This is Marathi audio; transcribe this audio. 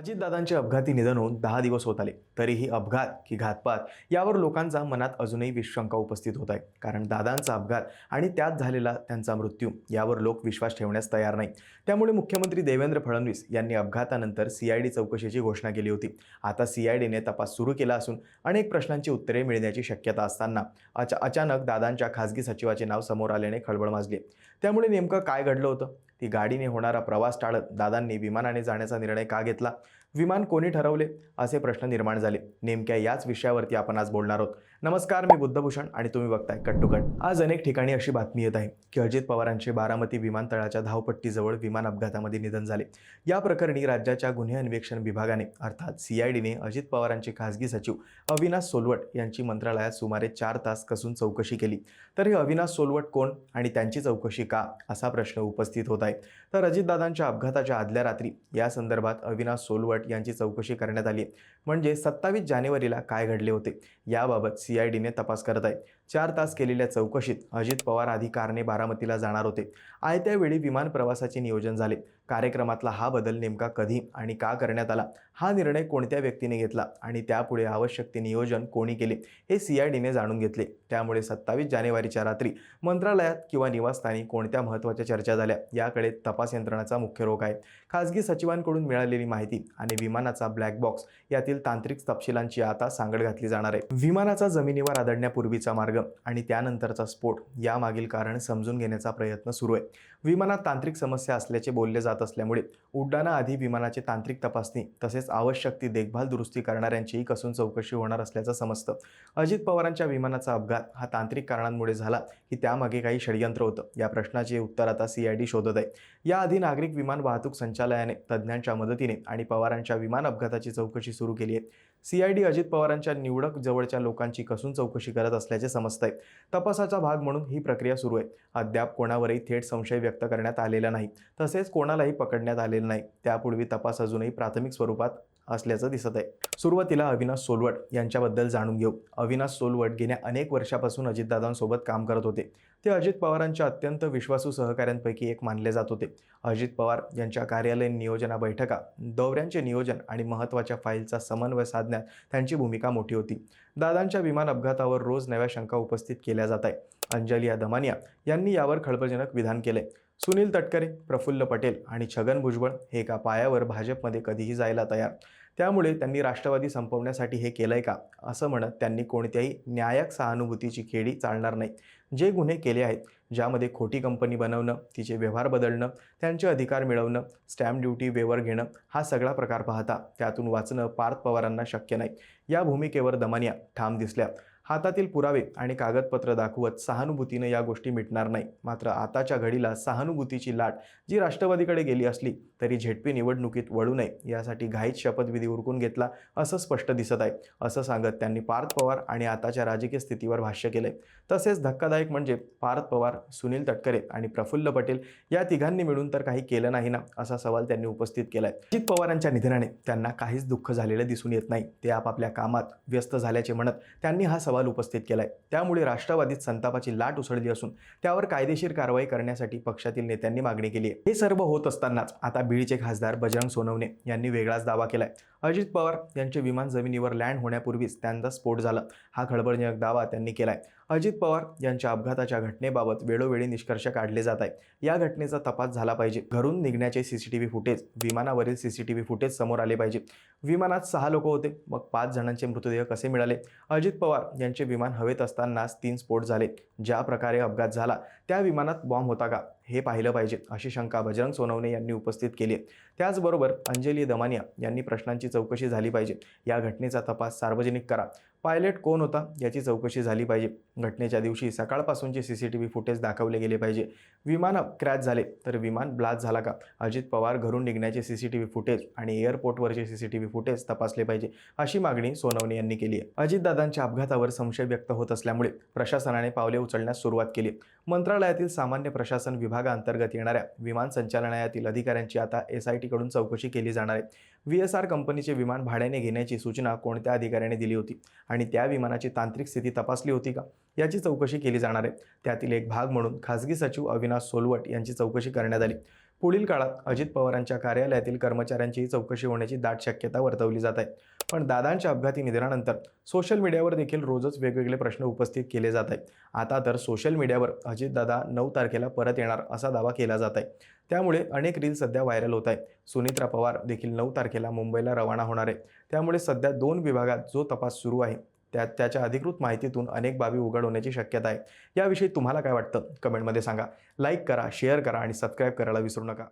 अजितदादांचे अपघाती निधन होऊन 10 दिवस होत आले, तरीही अपघात की घातपात यावर लोकांचा मनात अजूनही विशंका उपस्थित होत आहे. कारण दादांचा अपघात आणि त्यात झालेला त्यांचा मृत्यू यावर लोक विश्वास ठेवण्यास तयार नाही. त्यामुळे मुख्यमंत्री देवेंद्र फडणवीस यांनी अपघातानंतर सीआयडी चौकशीची घोषणा केली होती. आता सीआयडीने तपास सुरू केला असून अनेक प्रश्नांची उत्तरे मिळण्याची शक्यता असताना अचानक दादांच्या खासगी सचिवाचे नाव समोर आल्याने खळबळ माजली. त्यामुळे नेमकं काय घडलं होतं? ती गाडीने होणारा प्रवास टाळत दादांनी विमानाने जाण्याचा निर्णय का घेतला? विमान कोणी ठरवले? असे प्रश्न निर्माण झाले. नेमक्या याच विषयावरती आपण आज बोलणार आहोत. नमस्कार, मी बुद्धभूषण आणि तुम्ही बघताय कट टू कट. आज अनेक ठिकाणी अशी बातमी येत आहे की अजित पवारांचे बारामती विमानतळाच्या धावपट्टीजवळ विमान अपघातामध्ये निधन झाले. या प्रकरणी राज्याच्या गुन्हे अन्वेषण विभागाने अर्थात सीआयडीने अजित पवारांचे खासगी सचिव अविनाश सोलवट यांची मंत्रालयात सुमारे 4 तास कसून चौकशी केली. तर हे अविनाश सोलवट कोण आणि त्यांची चौकशी का, असा प्रश्न उपस्थित होत आहे. तर अजितदादांच्या अपघाताच्या आदल्या रात्री या संदर्भात अविनाश सोलवट यांची चौकशी करण्यात आली. म्हणजे 27 जानेवारीला काय घडले होते याबाबत सीआयडीने तपास करत आहे. 4 तास केलेल्या चौकशीत अजित पवार आधी कारने बारामतीला जाणार होते. आयत्या वेळी विमान प्रवासाचे नियोजन झाले. कार्यक्रमातला हा बदल नेमका कधी आणि का करण्यात आला, हा निर्णय कोणत्या व्यक्तीने घेतला आणि त्यापुढे आवश्यक ते नियोजन कोणी केले, हे सीआयडीने जाणून घेतले. त्यामुळे 27 जानेवारीच्या रात्री मंत्रालयात किंवा निवासस्थानी कोणत्या महत्त्वाच्या चर्चा झाल्या याकडे तपास यंत्रणाचा मुख्य रोख आहे. खासगी सचिवांकडून मिळालेली माहिती आणि विमानाचा ब्लॅक बॉक्स यातील तांत्रिक तपशिलांची आता सांगड घातली जाणार आहे. विमानाचा जमिनीवर आदळण्यापूर्वीचा मार्ग आणि त्यानंतरचा स्फोट यामागील कारण समजून घेण्याचा प्रयत्न सुरू आहे. विमानात तांत्रिक समस्या असल्याचे बोलले जात असल्यामुळे उड्डाणाआधी विमानाची तांत्रिक तपासणी तसेच आवश्यक ती देखभाल दुरुस्ती करणाऱ्यांचीही कसून चौकशी होणार असल्याचं समजतं. अजित पवारांच्या विमानाचा अपघात हा तांत्रिक कारणांमुळे झाला की त्यामागे काही षडयंत्र होतं, या प्रश्नाचे उत्तर आता सीआयडी शोधत आहे. याआधी नागरिक विमान वाहतूक संचालनाने तज्ज्ञांच्या मदतीने आणि पवारांच्या विमान अपघाताची चौकशी सुरू केली आहे. सीआयडी अजित पवारांच्या निवडक जवळच्या लोकांची कसून चौकशी करत असल्याचे समजतंय. तपासाचा भाग म्हणून ही प्रक्रिया सुरू आहे. अद्याप कोणावरही थेट संशय व्यक्त करण्यात आलेला नाही, तसेच कोणालाही पकडण्यात आलेलं नाही. त्यापूर्वी तपास अजूनही प्राथमिक स्वरूपात असल्याचं दिसत आहे. सुरुवातीला अविनाश सोलवट यांच्याबद्दल जाणून घेऊ. अविनाश सोलवट गेल्या अनेक वर्षापासून अजितदादांसोबत काम करत होते. ते अजित पवारांच्या अत्यंत विश्वासू सहकाऱ्यांपैकी एक मानले जात होते. अजित पवार यांच्या कार्यालयीन नियोजना, बैठका, दौऱ्यांचे नियोजन आणि महत्त्वाच्या फाईलचा समन्वय साधण्यात त्यांची भूमिका मोठी होती. दादांच्या विमान अपघातावर रोज नव्या शंका उपस्थित केल्या जात आहे. अंजली दमानिया यांनी यावर खळबळजनक विधान केले. सुनील तटकरे, प्रफुल्ल पटेल आणि छगन भुजबळ हे एका पायावर भाजपमध्ये कधीही जायला तयार. त्यामुळे त्यांनी राष्ट्रवादी संपवण्यासाठी हे केलंय का, असं म्हणत त्यांनी कोणत्याही न्यायक सहानुभूतीची खेळी चालणार नाही. जे गुन्हे केले आहेत, ज्यामध्ये खोटी कंपनी बनवणं, तिचे व्यवहार बदलणं, त्यांचे अधिकार मिळवणं, स्टॅम्प ड्युटी वेवर घेणं, हा सगळा प्रकार पाहता त्यातून वाचणं पार्थ पवारांना शक्य नाही. या भूमिकेवर दमानिया ठाम दिसल्या. हातातील पुरावे आणि कागदपत्र दाखवत सहानुभूतीनं या गोष्टी मिटणार नाही. मात्र आताच्या घडीला सहानुभूतीची लाट जी राष्ट्रवादीकडे गेली असली तरी झेडपी निवडणुकीत वळू नये यासाठी घाईत शपथविधी उरकून घेतला असं स्पष्ट दिसत आहे, असं सांगत त्यांनी पार्थ पवार आणि आताच्या राजकीय स्थितीवर भाष्य केलंय. तसेच धक्कादायक म्हणजे पार्थ पवार, सुनील तटकरे आणि प्रफुल्ल पटेल या तिघांनी मिळून तर काही केलं नाही ना, असा सवाल त्यांनी उपस्थित केलाय. अजित पवारांच्या निधनाने त्यांना काहीच दुःख झालेलं दिसून येत नाही. ते आपापल्या कामात व्यस्त झाल्याचे म्हणत त्यांनी हा सवाल उपस्थित केलाय. त्यामुळे राष्ट्रवादीत संतापाची लाट उसळली असून त्यावर कायदेशीर कारवाई करण्यासाठी पक्षातील नेत्यांनी मागणी केली आहे. हे सर्व होत असतानाच आता बीडचे खासदार बजरंग सोनवणे यांनी वेगळाच दावा केलाय. अजित पवार यांचे विमान जमिनीवर लँड होण्यापूर्वीच त्यांचा स्फोट झाला, हा खळबळजनक दावा त्यांनी केलाय. अजित पवार यांच्या अपघाताच्या घटनेबाबत वेळोवेळी निष्कर्ष काढले जात आहेत. या घटनेचा तपास झाला पाहिजे. घरून निघण्याचे सीसीटीव्ही फुटेज, विमानावरील सीसीटीव्ही फुटेज समोर आले पाहिजे. विमानात 6 लोक होते, मग 5 जणांचे मृतदेह कसे मिळाले? अजित पवार यांचे विमान हवेत असतानाच 3 स्फोट झाले. ज्या प्रकारे अपघात झाला त्या विमानात बॉम्ब होता का, हे पाहिलं पाहिजे, अशी शंका बजरंग सोनवणे यांनी उपस्थित केली आहे. त्याचबरोबर अंजली दमानिया यांनी प्रश्नांची चौकशी झाली पाहिजे. या घटनेचा तपास सार्वजनिक करा. पायलट कोण होता याची चौकशी झाली पाहिजे. घटनेच्या दिवशी सकाळपासूनचे सीसीटीव्ही फुटेज दाखवले गेले पाहिजे. विमान क्रॅश झाले तर विमान ब्लास्ट झाला का? अजित पवार घरून निघण्याचे सीसीटीव्ही फुटेज आणि एअरपोर्टवरचे सीसीटीव्ही फुटेज तपासले पाहिजे, अशी मागणी सोनवणे यांनी केली आहे. अजितदादांच्या अपघातावर संशय व्यक्त होत असल्यामुळे प्रशासनाने पावले उचलण्यास सुरुवात केली. मंत्रालयातील सामान्य प्रशासन विभागाअंतर्गत येणाऱ्या विमान संचालनालयातील अधिकाऱ्यांची आता एसआयटीकडून चौकशी केली जाणार आहे. व्हीएसआर कंपनीचे विमान भाड्याने घेण्याची सूचना कोणत्या अधिकाऱ्याने दिली होती आणि त्या विमानाची तांत्रिक स्थिती तपासली होती का, याची चौकशी केली जाणार आहे. त्यातील एक भाग म्हणून खासगी सचिव अविनाश सोलवट यांची चौकशी करण्यात आली. पुढील काळात अजित पवारांच्या कार्यालयातील कर्मचाऱ्यांचीही चौकशी होण्याची दाट शक्यता वर्तवली जात आहे. पण दादांच्या अपघाती निधनानंतर सोशल मीडियावर देखील रोजच वेगवेगळे प्रश्न उपस्थित केले जात आहेत. आता तर सोशल मीडियावर अजितदादा 9 तारखेला परत येणार असा दावा केला जात आहे. त्यामुळे अनेक रील सध्या व्हायरल होत आहेत. सुनित्रा पवार देखील 9 तारखेला मुंबईला रवाना होणार आहे. त्यामुळे सध्या 2 विभागात जो तपास सुरू आहे त्याच्या अधिकृत माहितीतून अनेक बाबी उघड होण्याची शक्यता आहे. याविषयी तुम्हाला काय वाटतं? कमेंटमध्ये सांगा. लाईक करा, शेअर करा आणि सबस्क्राईब करायला विसरू नका.